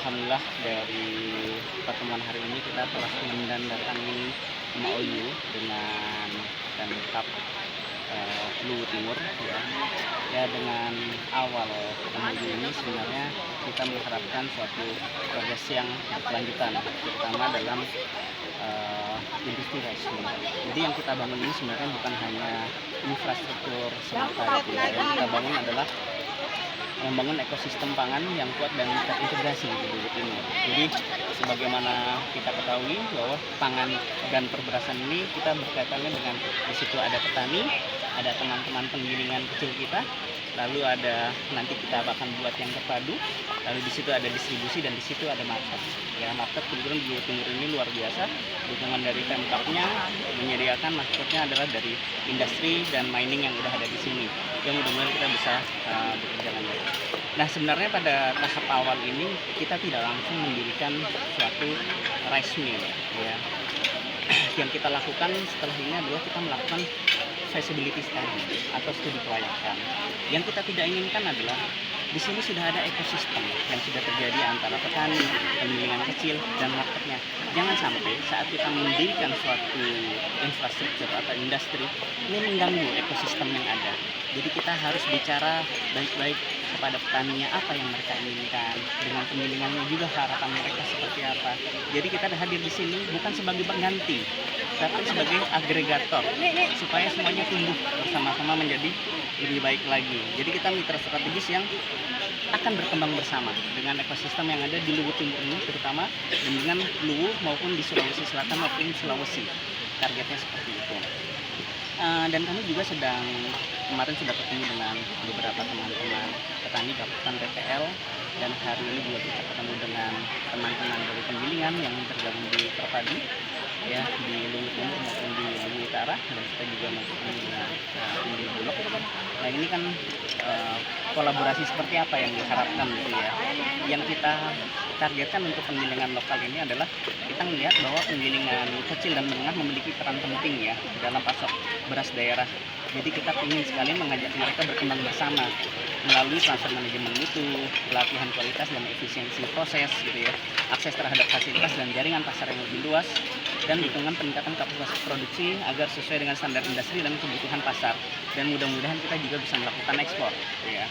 Alhamdulillah dari pertemuan hari ini kita telah menandatangani MOU dengan Pemkab Luwu Timur ya dengan awal MOU ini sebenarnya kita mengharapkan suatu progres yang berkelanjutan terutama dalam industri rice mill. Jadi yang kita bangun ini sebenarnya bukan hanya infrastruktur semata gitu ya. Yang kita bangun adalah membangun ekosistem pangan yang kuat dan terintegrasi di Luwu Timur. Jadi sebagaimana kita ketahui bahwa pangan dan perberasan ini kita berkaitannya dengan di situ ada petani, ada teman-teman penggilingan kecil kita, lalu ada nanti kita bahkan buat yang terpadu, lalu di situ ada distribusi dan di situ ada market. Ya, market kebetulan di Luwu Timur ini luar biasa. Dukungan dari Pemkabnya menyediakan marketnya adalah dari industri dan mining yang udah ada di sini. Yang mudah-mudahan kita bisa bekerja lanjut. Nah, sebenarnya pada tahap awal ini kita tidak langsung mendirikan suatu rice mill ya. Yang kita lakukan setelah ini adalah kita melakukan feasibility study atau studi kelayakan. Yang kita tidak inginkan adalah di sini sudah ada ekosistem yang sudah terjadi antara petani, penggilingan kecil, dan marketnya. Jangan sampai saat kita mendirikan suatu infrastruktur atau industri ini mengganggu ekosistem yang ada. Jadi kita harus bicara baik-baik kepada petaninya apa yang mereka inginkan, dengan penggilingannya juga harapan mereka seperti apa. Jadi kita hadir di sini bukan sebagai pengganti, tapi sebagai agregator supaya semuanya tumbuh bersama-sama menjadi lebih baik lagi. Jadi kita mitra strategis yang akan berkembang bersama dengan ekosistem yang ada di Luwu Timur ini terutama, dan dengan Luwu maupun di Sulawesi Selatan maupun Sulawesi. Targetnya seperti itu. Dan kami juga kemarin sudah ketemu dengan beberapa teman-teman petani Kabupaten PPL, dan hari ini juga kita ketemu dengan teman-teman dari penggilingan yang tergabung di Terpadu ya di Luwu Timur maupun di Luwu Utara, dan kita juga ketemu dengan di Bulog. Nah, ini kan kolaborasi seperti apa yang diharapkan gitu ya. Yang kita targetkan untuk penggilingan lokal ini adalah kita melihat bahwa penggilingan kecil dan menengah memiliki peran penting ya dalam pasok beras daerah. Jadi kita ingin sekali mengajak mereka berkembang bersama melalui transfer manajemen mutu, pelatihan kualitas dan efisiensi proses gitu ya, akses terhadap fasilitas dan jaringan pasar yang lebih luas, dan dukungan peningkatan kapasitas produksi agar sesuai dengan standar industri dan kebutuhan pasar. Dan mudah-mudahan kita juga bisa melakukan ekspor gitu ya.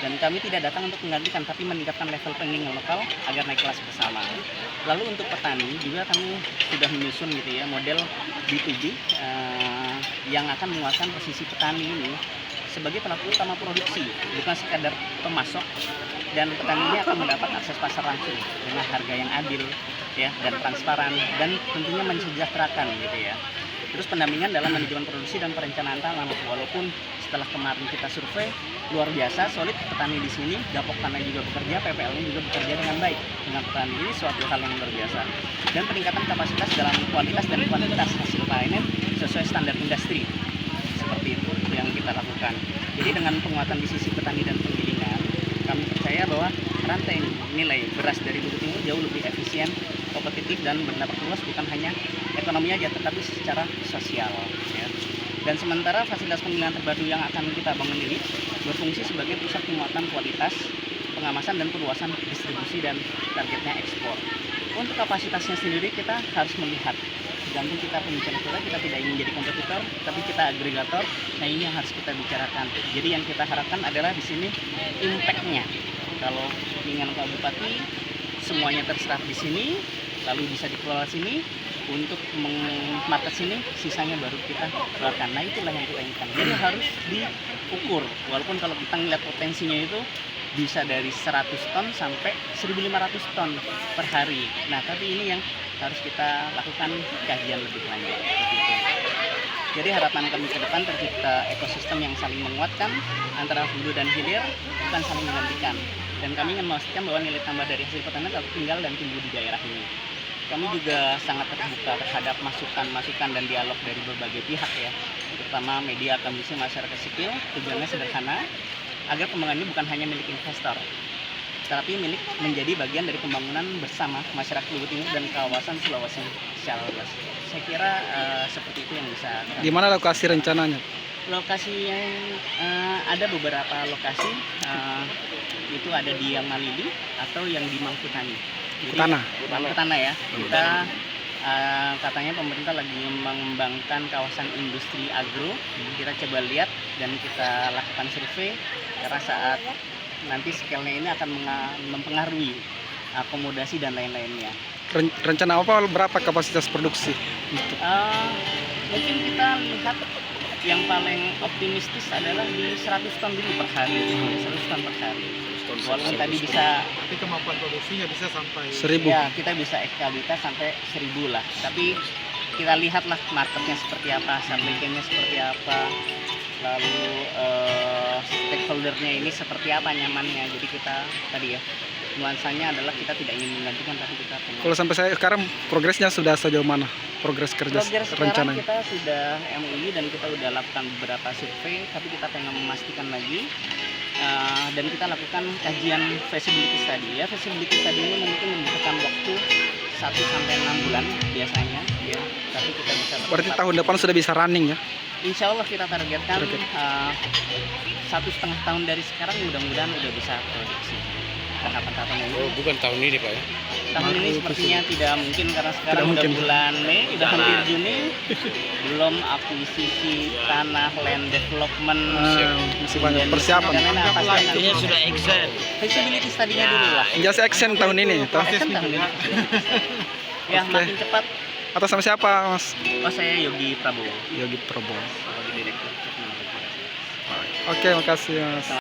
Dan kami tidak datang untuk menggantikan, tapi meningkatkan level penggilingan lokal agar naik kelas bersama. Lalu untuk petani juga kami sudah menyusun gitu ya model B2B yang akan menguatkan posisi petani ini sebagai pelaku utama produksi, bukan sekadar pemasok, dan petani ini akan mendapat akses pasar langsung dengan harga yang adil ya dan transparan, dan tentunya mensejahterakan gitu ya. Terus pendampingan dalam manajemen produksi dan perencanaan tanam, walaupun setelah kemarin kita survei luar biasa solid petani di sini, Gapok Tanah juga bekerja, PPL-nya juga bekerja dengan baik dengan petani, ini suatu hal yang luar biasa. Dan peningkatan kapasitas dalam kualitas dan kuantitas hasil panen sesuai standar industri, seperti itu yang kita lakukan. Jadi dengan penguatan di sisi petani dan penggilingan, kami percaya bahwa rantai nilai beras dari Luwu Timur jauh lebih efisien, kompetitif, dan berdampak luas bukan hanya ekonomi aja tetapi secara sosial ya. Dan sementara fasilitas penggilingan terpadu yang akan kita bangun ini berfungsi sebagai pusat penguatan kualitas, pengamasan dan perluasan distribusi, dan targetnya ekspor. Untuk kapasitasnya sendiri kita harus melihat, tergantung kita pembicara kita tidak ingin jadi kompetitor tapi kita agregator. Nah, ini yang harus kita bicarakan. Jadi yang kita harapkan adalah di sini impact-nya. Kalau ingin Pak Bupati semuanya terserap di sini, lalu bisa dikelola sini untuk market sini, sisanya baru kita keluarkan. Nah, itulah yang kita inginkan. Jadi harus diukur, walaupun kalau kita ngeliat potensinya itu bisa dari 100 ton sampai 1.500 ton per hari. Nah, tapi ini yang harus kita lakukan kajian lebih lanjut seperti itu. Jadi harapan kami ke depan tercipta ekosistem yang saling menguatkan antara hulu dan hilir, bukan saling menggantikan. Dan kami ingin memastikan bahwa nilai tambah dari hasil pertanian tetap tinggal dan tumbuh di daerah ini. Kami juga sangat terbuka terhadap masukan-masukan dan dialog dari berbagai pihak ya, terutama media, akademisi, masyarakat sipil. Tujuannya sederhana, agar pengembangan ini bukan hanya milik investor, tapi milik menjadi bagian dari pembangunan bersama masyarakat Luwu Timur dan kawasan Sulawesi secara luas. Saya kira seperti itu yang bisa. Di mana lokasi rencananya? lokasi yang ada beberapa lokasi, itu ada di yang Malili atau yang di Mangkutani. Jadi Mangkutana ya. Kita katanya pemerintah lagi mengembangkan kawasan industri agro. Kita coba lihat dan kita lakukan survei karena saat nanti scale-nya ini akan mempengaruhi akomodasi dan lain-lainnya. Rencana apa berapa kapasitas produksi? Mungkin kita lihat yang paling optimistis adalah di 100 ton dulu per hari, 100 ton per hari. Walaupun tadi bisa, tapi kemampuan produksinya bisa sampai 1000. ya kita bisa ekskalitas sampai 1000 lah. Tapi kita lihatlah marketnya seperti apa, supply chain-nya seperti apa, lalu stakeholder-nya ini seperti apa nyamannya. Jadi kita tadi ya, nuansanya adalah kita tidak ingin menggantikan, tapi kita pengen. Kalau sampai saya sekarang progresnya sudah sejauh mana? Progres kerja Sekarang rencananya? kita sudah MUI dan kita sudah lakukan beberapa survei, tapi kita pengen memastikan lagi. Dan kita lakukan kajian feasibility study. Ya, feasibility study ini mungkin membutuhkan waktu 1-6 bulan biasanya, ya. Tapi kita bisa Berarti tahun depan sudah bisa running ya? Insya Allah kita targetkan 1,5 tahun dari sekarang, mudah-mudahan udah bisa produksi. Tahapan-tahapannya ini. Oh, bukan tahun ini Pak ya? Tahun ini sepertinya tidak mungkin karena sekarang udah mungkin. bulan Mei, udah hampir Juni, belum akuisisi tanah, land development, Masih banyak persiapan. dan lain-lain pasti akan. Intinya sudah exit. Feasibility study-nya dulu lah. Just action tahun ini. Action tahun ini. Ya, Oke. makin cepat. Atau sama siapa, Mas? Oh, saya Yogi Prabowo Yogi Prabowo. sebagai direktur. Oke, makasih Mas.